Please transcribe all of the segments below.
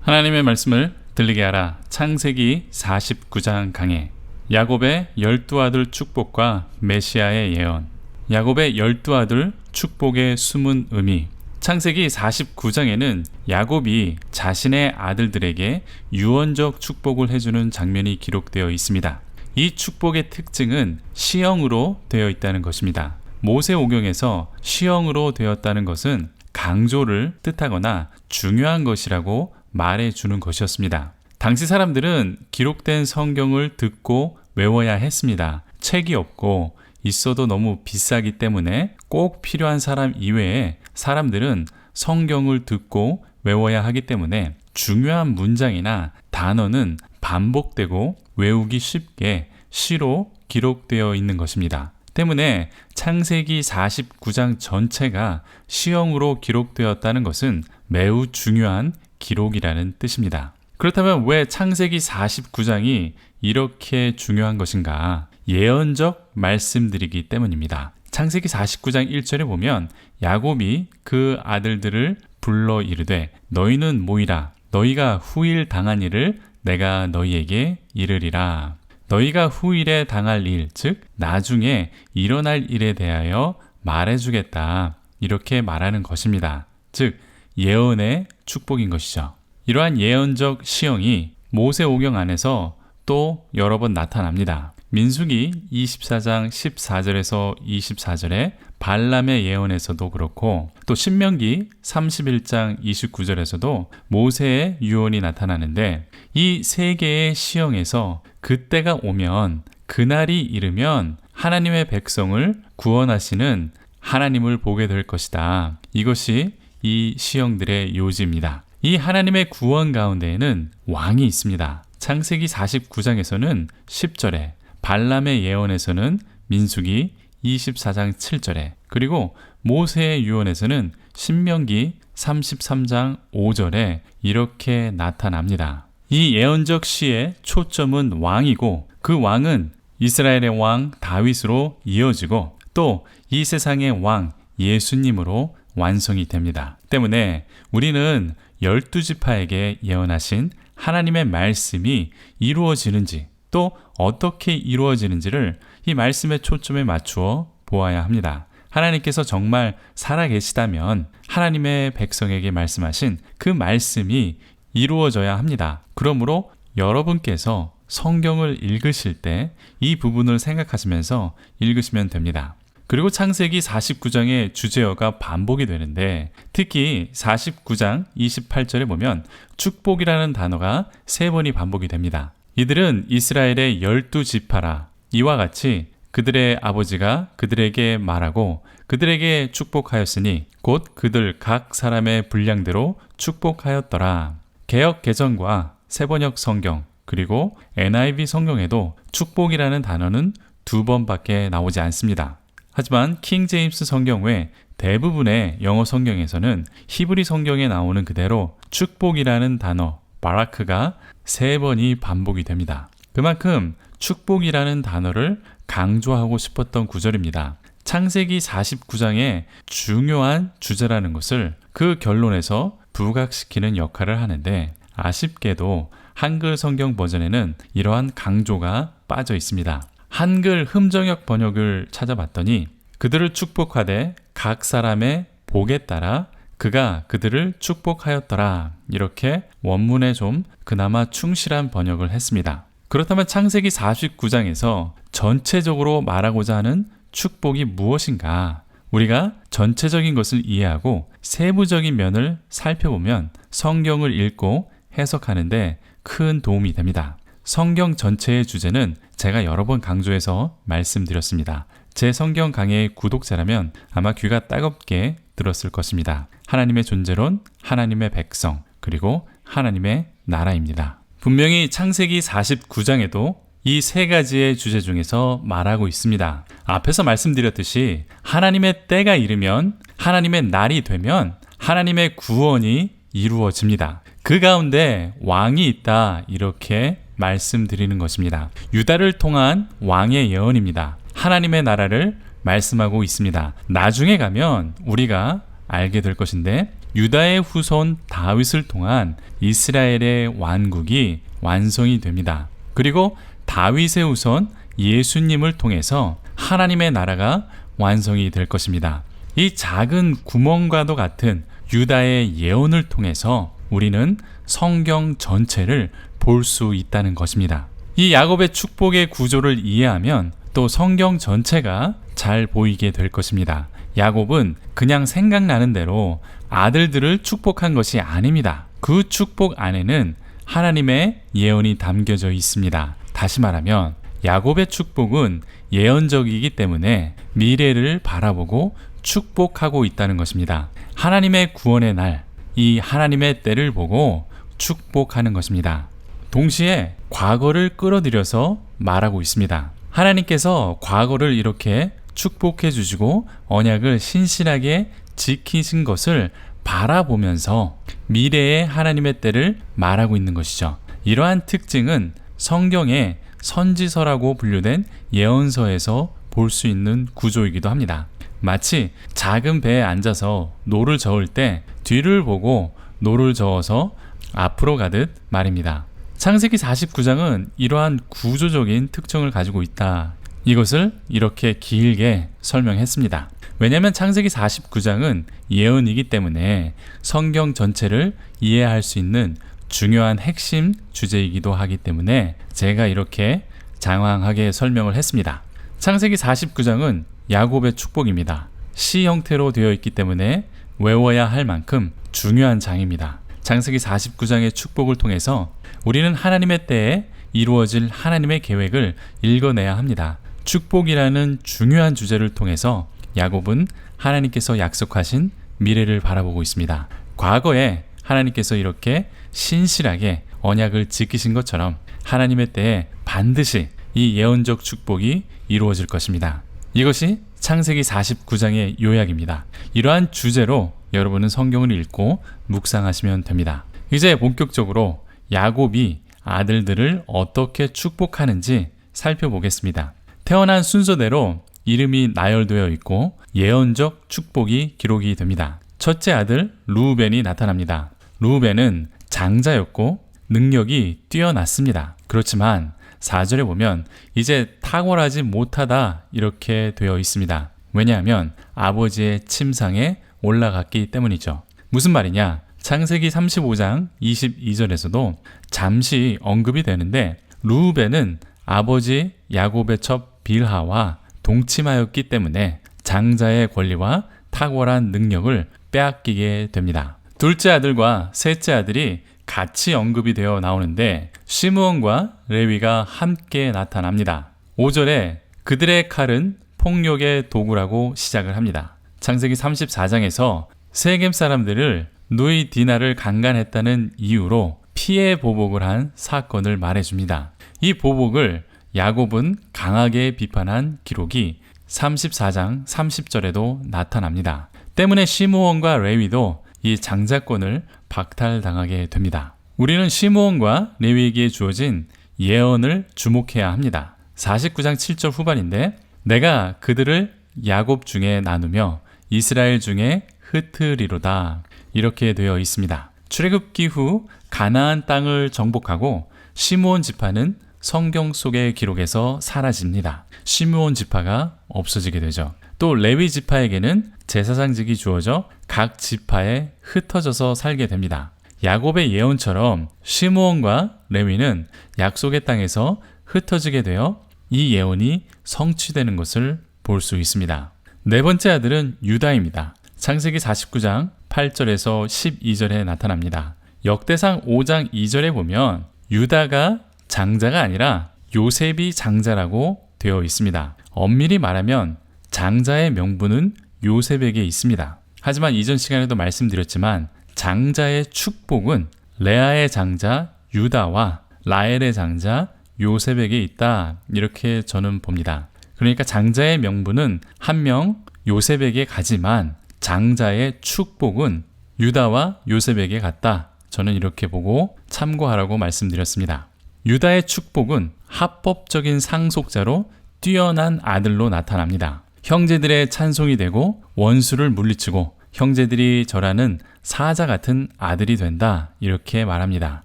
하나님의 말씀을 들리게 하라. 창세기 49장 강해. 야곱의 12아들 축복과 메시아의 예언. 야곱의 12아들 축복의 숨은 의미. 창세기 49장에는 야곱이 자신의 아들들에게 유언적 축복을 해주는 장면이 기록되어 있습니다. 이 축복의 특징은 시형으로 되어 있다는 것입니다. 모세오경에서 시형으로 되었다는 것은 강조를 뜻하거나 중요한 것이라고 말해주는 것이었습니다. 당시 사람들은 기록된 성경을 듣고 외워야 했습니다. 책이 없고 있어도 너무 비싸기 때문에 꼭 필요한 사람 이외에 사람들은 성경을 듣고 외워야 하기 때문에 중요한 문장이나 단어는 반복되고 외우기 쉽게 시로 기록되어 있는 것입니다. 때문에 창세기 49장 전체가 시형으로 기록되었다는 것은 매우 중요한 기록이라는 뜻입니다. 그렇다면 왜 창세기 49장이 이렇게 중요한 것인가? 예언적 말씀들이기 때문입니다. 창세기 49장 1절에 보면 야곱이 그 아들들을 불러 이르되 너희는 모이라. 너희가 후일 당한 일을 내가 너희에게 이르리라. 너희가 후일에 당할 일, 즉 나중에 일어날 일에 대하여 말해주겠다. 이렇게 말하는 것입니다. 즉 예언의 축복인 것이죠. 이러한 예언적 시형이 모세오경 안에서 또 여러 번 나타납니다. 민수기 24장 14절에서 24절에 발람의 예언에서도 그렇고 또 신명기 31장 29절에서도 모세의 유언이 나타나는데 이 세 개의 시형에서 그때가 오면 그날이 이르면 하나님의 백성을 구원하시는 하나님을 보게 될 것이다. 이것이 이 시형들의 요지입니다. 이 하나님의 구원 가운데에는 왕이 있습니다. 창세기 49장에서는 10절에, 발람의 예언에서는 민수기 24장 7절에, 그리고 모세의 유언에서는 신명기 33장 5절에 이렇게 나타납니다. 이 예언적 시의 초점은 왕이고 그 왕은 이스라엘의 왕 다윗으로 이어지고 또 이 세상의 왕 예수님으로 완성이 됩니다. 때문에 우리는 12지파에게 예언하신 하나님의 말씀이 이루어지는지 또 어떻게 이루어지는지를 이 말씀의 초점에 맞추어 보아야 합니다. 하나님께서 정말 살아계시다면 하나님의 백성에게 말씀하신 그 말씀이 이루어져야 합니다. 그러므로 여러분께서 성경을 읽으실 때 이 부분을 생각하시면서 읽으시면 됩니다. 그리고 창세기 49장의 주제어가 반복이 되는데 특히 49장 28절에 보면 축복이라는 단어가 3번이 반복이 됩니다. 이들은 이스라엘의 12지파라. 이와 같이 그들의 아버지가 그들에게 말하고 그들에게 축복하였으니 곧 그들 각 사람의 분량대로 축복하였더라. 개역 개정과 새번역 성경 그리고 NIV 성경에도 축복이라는 단어는 2번밖에 나오지 않습니다. 하지만 킹 제임스 성경 외 대부분의 영어 성경에서는 히브리 성경에 나오는 그대로 축복이라는 단어 바라크가 3번이 반복이 됩니다. 그만큼 축복이라는 단어를 강조하고 싶었던 구절입니다. 창세기 49장의 중요한 주제라는 것을 그 결론에서 부각시키는 역할을 하는데 아쉽게도 한글 성경 버전에는 이러한 강조가 빠져 있습니다. 한글 흠정역 번역을 찾아봤더니 그들을 축복하되 각 사람의 복에 따라 그가 그들을 축복하였더라. 이렇게 원문에 좀 그나마 충실한 번역을 했습니다. 그렇다면 창세기 49장에서 전체적으로 말하고자 하는 축복이 무엇인가? 우리가 전체적인 것을 이해하고 세부적인 면을 살펴보면 성경을 읽고 해석하는데 큰 도움이 됩니다. 성경 전체의 주제는 제가 여러 번 강조해서 말씀드렸습니다. 제 성경 강의의 구독자라면 아마 귀가 따갑게 들었을 것입니다. 하나님의 존재론, 하나님의 백성, 그리고 하나님의 나라입니다. 분명히 창세기 49장에도 이 3가지의 주제 중에서 말하고 있습니다. 앞에서 말씀드렸듯이 하나님의 때가 이르면, 하나님의 날이 되면 하나님의 구원이 이루어집니다. 그 가운데 왕이 있다 이렇게 말씀드리는 것입니다. 유다를 통한 왕의 예언입니다. 하나님의 나라를 말씀하고 있습니다. 나중에 가면 우리가 알게 될 것인데 유다의 후손 다윗을 통한 이스라엘의 왕국이 완성이 됩니다. 그리고 다윗의 후손 예수님을 통해서 하나님의 나라가 완성이 될 것입니다. 이 작은 구멍과도 같은 유다의 예언을 통해서 우리는 성경 전체를 볼 수 있다는 것입니다. 이 야곱의 축복의 구조를 이해하면 또 성경 전체가 잘 보이게 될 것입니다. 야곱은 그냥 생각나는 대로 아들들을 축복한 것이 아닙니다. 그 축복 안에는 하나님의 예언이 담겨져 있습니다. 다시 말하면 야곱의 축복은 예언적이기 때문에 미래를 바라보고 축복하고 있다는 것입니다. 하나님의 구원의 날, 이 하나님의 때를 보고 축복하는 것입니다. 동시에 과거를 끌어들여서 말하고 있습니다. 하나님께서 과거를 이렇게 축복해 주시고 언약을 신실하게 지키신 것을 바라보면서 미래의 하나님의 때를 말하고 있는 것이죠. 이러한 특징은 성경의 선지서라고 분류된 예언서에서 볼 수 있는 구조이기도 합니다. 마치 작은 배에 앉아서 노를 저을 때 뒤를 보고 노를 저어서 앞으로 가듯 말입니다. 창세기 49장은 이러한 구조적인 특징을 가지고 있다. 이것을 이렇게 길게 설명했습니다. 왜냐하면 창세기 49장은 예언이기 때문에 성경 전체를 이해할 수 있는 중요한 핵심 주제이기도 하기 때문에 제가 이렇게 장황하게 설명을 했습니다. 창세기 49장은 야곱의 축복입니다. 시 형태로 되어 있기 때문에 외워야 할 만큼 중요한 장입니다. 창세기 49장의 축복을 통해서 우리는 하나님의 때에 이루어질 하나님의 계획을 읽어내야 합니다. 축복이라는 중요한 주제를 통해서 야곱은 하나님께서 약속하신 미래를 바라보고 있습니다. 과거에 하나님께서 이렇게 신실하게 언약을 지키신 것처럼 하나님의 때에 반드시 이 예언적 축복이 이루어질 것입니다. 이것이 창세기 49장의 요약입니다. 이러한 주제로 여러분은 성경을 읽고 묵상하시면 됩니다. 이제 본격적으로 야곱이 아들들을 어떻게 축복하는지 살펴보겠습니다. 태어난 순서대로 이름이 나열되어 있고 예언적 축복이 기록이 됩니다. 첫째 아들 르우벤이 나타납니다. 르우벤은 장자였고 능력이 뛰어났습니다. 그렇지만 4절에 보면 이제 탁월하지 못하다 이렇게 되어 있습니다. 왜냐하면 아버지의 침상에 올라갔기 때문이죠. 무슨 말이냐? 창세기 35장 22절에서도 잠시 언급이 되는데 르우벤은 아버지 야곱의 첩 빌하와 동침하였기 때문에 장자의 권리와 탁월한 능력을 빼앗기게 됩니다. 둘째 아들과 셋째 아들이 같이 언급이 되어 나오는데 시므온과 레위가 함께 나타납니다. 5절에 그들의 칼은 폭력의 도구라고 시작을 합니다. 창세기 34장에서 세겜 사람들을 누이 디나를 강간했다는 이유로 피해 보복을 한 사건을 말해줍니다. 이 보복을 야곱은 강하게 비판한 기록이 34장 30절에도 나타납니다. 때문에 시므온과 레위도 이 장자권을 박탈당하게 됩니다. 우리는 시므온과 레위에게 주어진 예언을 주목해야 합니다. 49장 7절 후반인데 내가 그들을 야곱 중에 나누며 이스라엘 중에 흩으리로다 이렇게 되어 있습니다. 출애굽기 후 가나안 땅을 정복하고 시므온 지파는 성경 속의 기록에서 사라집니다. 시므온 지파가 없어지게 되죠. 또 레위 지파에게는 제사장직이 주어져 각 지파에 흩어져서 살게 됩니다. 야곱의 예언처럼 시므온과 레위는 약속의 땅에서 흩어지게 되어 이 예언이 성취되는 것을 볼 수 있습니다. 네 번째 아들은 유다입니다. 창세기 49장 8절에서 12절에 나타납니다. 역대상 5장 2절에 보면 유다가 장자가 아니라 요셉이 장자라고 되어 있습니다. 엄밀히 말하면 장자의 명분은 요셉에게 있습니다. 하지만 이전 시간에도 말씀드렸지만 장자의 축복은 레아의 장자 유다와 라헬의 장자 요셉에게 있다 이렇게 저는 봅니다. 그러니까 장자의 명분은 한 명 요셉에게 가지만 장자의 축복은 유다와 요셉에게 갔다. 저는 이렇게 보고 참고하라고 말씀드렸습니다. 유다의 축복은 합법적인 상속자로 뛰어난 아들로 나타납니다. 형제들의 찬송이 되고 원수를 물리치고 형제들이 절하는 사자 같은 아들이 된다. 이렇게 말합니다.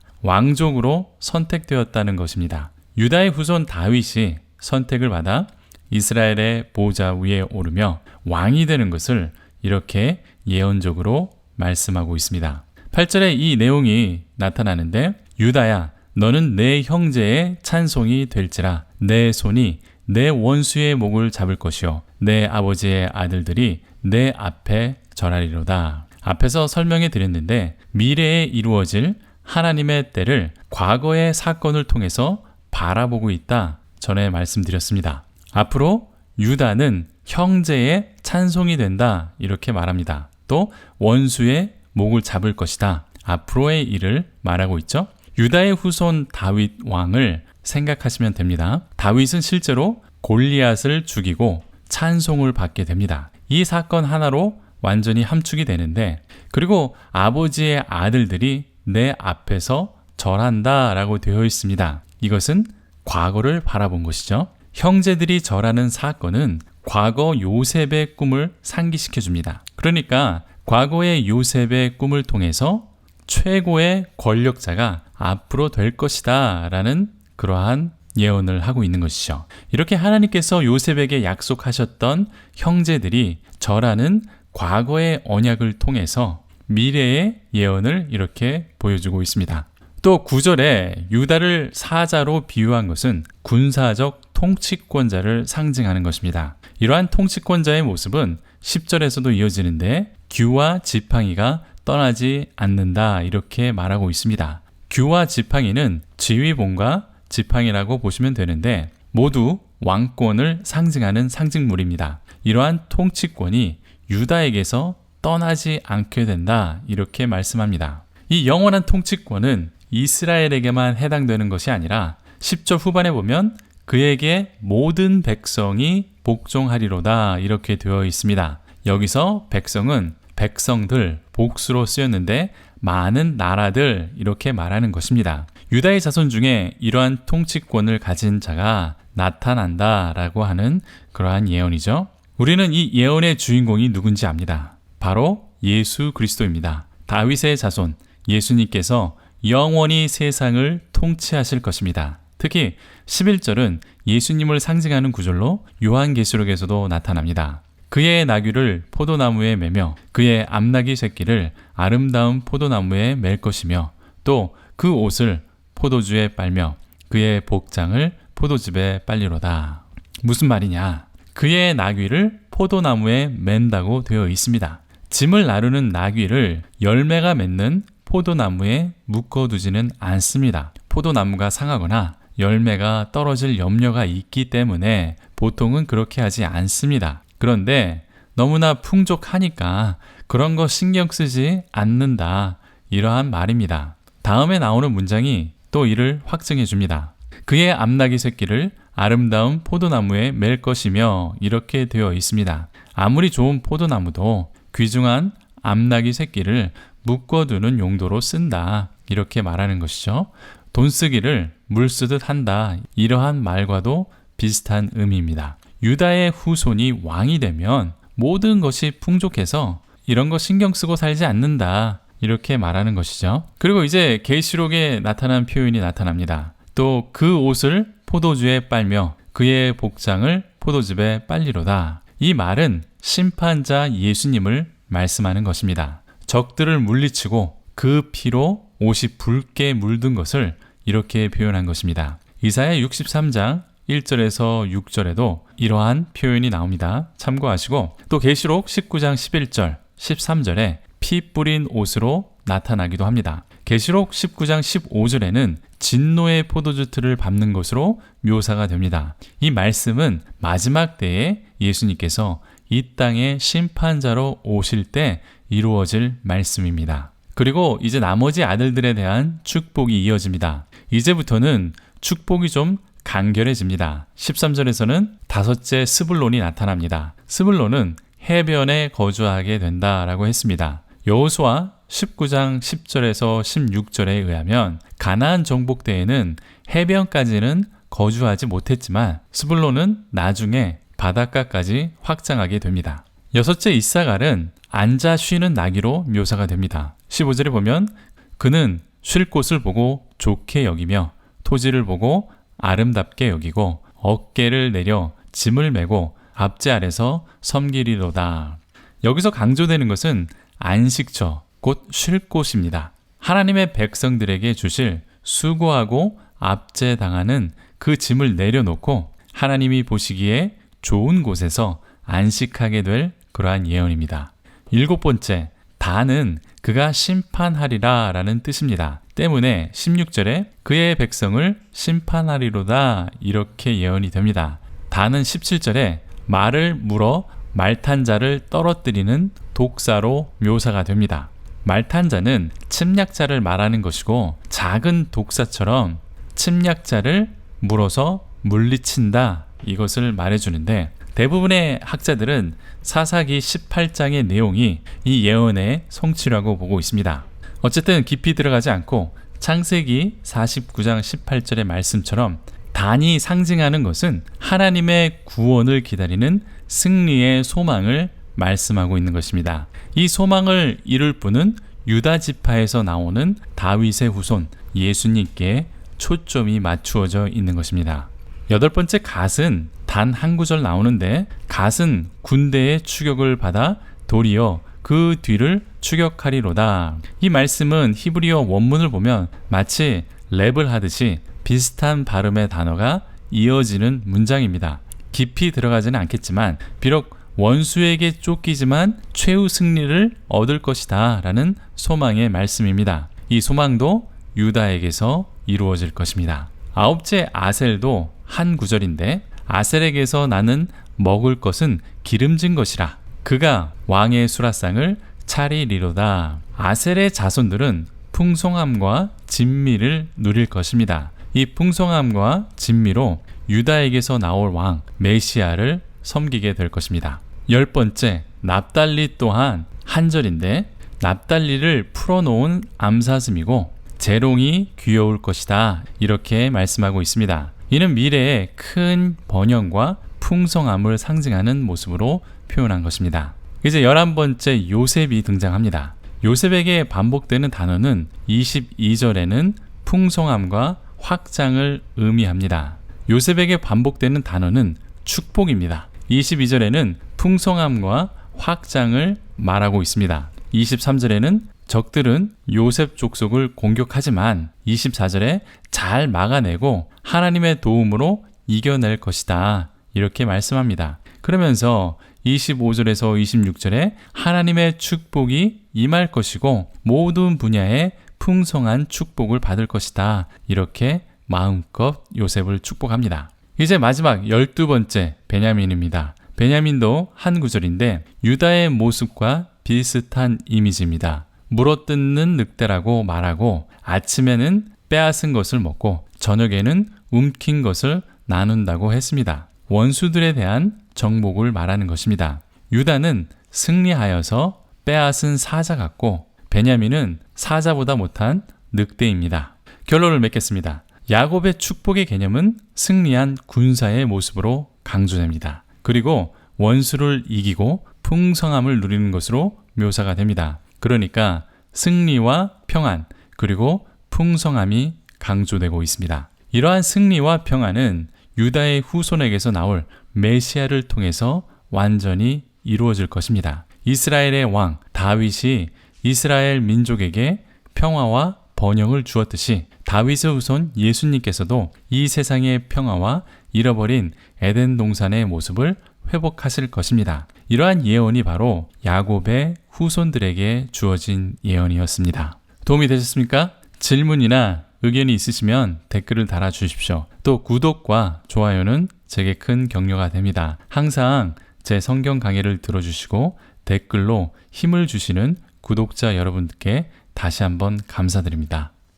왕족으로 선택되었다는 것입니다. 유다의 후손 다윗이 선택을 받아 이스라엘의 보좌 위에 오르며 왕이 되는 것을 이렇게 예언적으로 말씀하고 있습니다. 8절에 이 내용이 나타나는데 유다야 너는 내 형제의 찬송이 될지라 내 손이 내 원수의 목을 잡을 것이요 내 아버지의 아들들이 내 앞에 절하리로다. 앞에서 설명해 드렸는데 미래에 이루어질 하나님의 때를 과거의 사건을 통해서 바라보고 있다. 전에 말씀드렸습니다. 앞으로 유다는 형제의 찬송이 된다. 이렇게 말합니다. 또 원수의 목을 잡을 것이다. 앞으로의 일을 말하고 있죠. 유다의 후손 다윗 왕을 생각하시면 됩니다. 다윗은 실제로 골리앗을 죽이고 찬송을 받게 됩니다. 이 사건 하나로 완전히 함축이 되는데 그리고 아버지의 아들들이 내 앞에서 절한다 라고 되어 있습니다. 이것은 과거를 바라본 것이죠. 형제들이 절하는 사건은 과거 요셉의 꿈을 상기시켜 줍니다. 그러니까 과거의 요셉의 꿈을 통해서 최고의 권력자가 앞으로 될 것이다 라는 그러한 예언을 하고 있는 것이죠. 이렇게 하나님께서 요셉에게 약속하셨던 형제들이 절하는 과거의 언약을 통해서 미래의 예언을 이렇게 보여주고 있습니다. 또 9절에 유다를 사자로 비유한 것은 군사적 통치권자를 상징하는 것입니다. 이러한 통치권자의 모습은 10절에서도 이어지는데 규와 지팡이가 떠나지 않는다 이렇게 말하고 있습니다. 규와 지팡이는 지휘봉과 지팡이라고 보시면 되는데 모두 왕권을 상징하는 상징물입니다. 이러한 통치권이 유다에게서 떠나지 않게 된다 이렇게 말씀합니다. 이 영원한 통치권은 이스라엘에게만 해당되는 것이 아니라 10절 후반에 보면 그에게 모든 백성이 복종하리로다 이렇게 되어 있습니다. 여기서 백성은 백성들 복수로 쓰였는데 많은 나라들 이렇게 말하는 것입니다. 유다의 자손 중에 이러한 통치권을 가진 자가 나타난다라고 하는 그러한 예언이죠. 우리는 이 예언의 주인공이 누군지 압니다. 바로 예수 그리스도입니다. 다윗의 자손 예수님께서 영원히 세상을 통치하실 것입니다. 특히 11절은 예수님을 상징하는 구절로 요한계시록에서도 나타납니다. 그의 나귀를 포도나무에 매며 그의 암나귀 새끼를 아름다운 포도나무에 맬 것이며 또 그 옷을 포도주에 빨며 그의 복장을 포도즙에 빨리로다. 무슨 말이냐? 그의 나귀를 포도나무에 맨다고 되어 있습니다. 짐을 나르는 나귀를 열매가 맺는 포도나무에 묶어두지는 않습니다. 포도나무가 상하거나 열매가 떨어질 염려가 있기 때문에 보통은 그렇게 하지 않습니다. 그런데 너무나 풍족하니까 그런 거 신경 쓰지 않는다. 이러한 말입니다. 다음에 나오는 문장이 또 이를 확증해 줍니다. 그의 암나귀 새끼를 아름다운 포도나무에 맬 것이며 이렇게 되어 있습니다. 아무리 좋은 포도나무도 귀중한 암나귀 새끼를 묶어두는 용도로 쓴다. 이렇게 말하는 것이죠. 돈 쓰기를 물 쓰듯 한다. 이러한 말과도 비슷한 의미입니다. 유다의 후손이 왕이 되면 모든 것이 풍족해서 이런 거 신경 쓰고 살지 않는다. 이렇게 말하는 것이죠. 그리고 이제 계시록에 나타난 표현이 나타납니다. 또 그 옷을 포도주에 빨며 그의 복장을 포도즙에 빨리로다. 이 말은 심판자 예수님을 말씀하는 것입니다. 적들을 물리치고 그 피로 옷이 붉게 물든 것을 이렇게 표현한 것입니다. 이사야 63장 1절에서 6절에도 이러한 표현이 나옵니다. 참고하시고 또 계시록 19장 11절, 13절에 피 뿌린 옷으로 나타나기도 합니다. 계시록 19장 15절에는 진노의 포도주 틀을 밟는 것으로 묘사가 됩니다. 이 말씀은 마지막 때에 예수님께서 이 땅의 심판자로 오실 때 이루어질 말씀입니다. 그리고 이제 나머지 아들들에 대한 축복이 이어집니다. 이제부터는 축복이 좀 간결해집니다. 13절에서는 다섯째 스불론이 나타납니다. 스불론은 해변에 거주하게 된다라고 했습니다. 여호수아 19장 10절에서 16절에 의하면 가나안 정복 때에는 해변까지는 거주하지 못했지만 스불론은 나중에 바닷가까지 확장하게 됩니다. 여섯째 이사갈은 앉아 쉬는 나귀로 묘사가 됩니다. 15절에 보면 그는 쉴 곳을 보고 좋게 여기며 토지를 보고 아름답게 여기고 어깨를 내려 짐을 메고 압제 아래서 섬기리로다. 여기서 강조되는 것은 안식처, 곧 쉴 곳입니다. 하나님의 백성들에게 주실 수고하고 압제당하는 그 짐을 내려놓고 하나님이 보시기에 좋은 곳에서 안식하게 될 그러한 예언입니다. 7번째, 다는 그가 심판하리라 라는 뜻입니다. 때문에 16절에 그의 백성을 심판하리로다 이렇게 예언이 됩니다. 다는 17절에 말을 물어 말탄 자를 떨어뜨리는 독사로 묘사가 됩니다. 말탄 자는 침략자를 말하는 것이고 작은 독사처럼 침략자를 물어서 물리친다 이것을 말해주는데 대부분의 학자들은 사사기 18장의 내용이 이 예언의 성취라고 보고 있습니다. 어쨌든 깊이 들어가지 않고 창세기 49장 18절의 말씀처럼 단이 상징하는 것은 하나님의 구원을 기다리는 승리의 소망을 말씀하고 있는 것입니다. 이 소망을 이룰 분은 유다 지파에서 나오는 다윗의 후손 예수님께 초점이 맞추어져 있는 것입니다. 8번째 갓은 단 한 구절 나오는데 갓은 군대의 추격을 받아 도리어 그 뒤를 추격하리로다. 이 말씀은 히브리어 원문을 보면 마치 랩을 하듯이 비슷한 발음의 단어가 이어지는 문장입니다. 깊이 들어가지는 않겠지만 비록 원수에게 쫓기지만 최후 승리를 얻을 것이다 라는 소망의 말씀입니다. 이 소망도 유다에게서 이루어질 것입니다. 9째 아셀도 한 구절인데 아셀에게서 나는 먹을 것은 기름진 것이라 그가 왕의 수라상을 차리리로다. 아셀의 자손들은 풍성함과 진미를 누릴 것입니다. 이 풍성함과 진미로 유다에게서 나올 왕 메시아를 섬기게 될 것입니다. 10번째 납달리 또한 한 절인데 납달리를 풀어놓은 암사슴이고 재롱이 귀여울 것이다 이렇게 말씀하고 있습니다. 이는 미래의 큰 번영과 풍성함을 상징하는 모습으로 표현한 것입니다. 이제 11번째 요셉이 등장합니다. 요셉에게 반복되는 단어는 22절에는 풍성함과 확장을 의미합니다. 요셉에게 반복되는 단어는 축복입니다. 22절에는 풍성함과 확장을 말하고 있습니다. 23절에는 적들은 요셉 족속을 공격하지만 24절에 잘 막아내고 하나님의 도움으로 이겨낼 것이다 이렇게 말씀합니다. 그러면서 25절에서 26절에 하나님의 축복이 임할 것이고 모든 분야에 풍성한 축복을 받을 것이다 이렇게 마음껏 요셉을 축복합니다. 이제 마지막 12번째 베냐민입니다. 베냐민도 한 구절인데 유다의 모습과 비슷한 이미지입니다. 물어뜯는 늑대라고 말하고 아침에는 빼앗은 것을 먹고 저녁에는 움킨 것을 나눈다고 했습니다. 원수들에 대한 정복을 말하는 것입니다. 유다는 승리하여서 빼앗은 사자 같고 베냐민은 사자보다 못한 늑대입니다. 결론을 맺겠습니다. 야곱의 축복의 개념은 승리한 군사의 모습으로 강조됩니다. 그리고 원수를 이기고 풍성함을 누리는 것으로 묘사가 됩니다. 그러니까 승리와 평안 그리고 풍성함이 강조되고 있습니다. 이러한 승리와 평안은 유다의 후손에게서 나올 메시아를 통해서 완전히 이루어질 것입니다. 이스라엘의 왕 다윗이 이스라엘 민족에게 평화와 번영을 주었듯이 다윗의 후손 예수님께서도 이 세상의 평화와 잃어버린 에덴 동산의 모습을 회복하실 것입니다. 이러한 예언이 바로 야곱의 후손들에게 주어진 예언이었습니다. 도움이 되셨습니까? 질문이나 의견이 있으시면 댓글을 달아주십시오. 또 구독과 좋아요는 제게 큰 격려가 됩니다. 항상 제 성경 강의를 들어주시고 댓글로 힘을 주시는 구독자 여러분께 다시 한번 감사드립니다.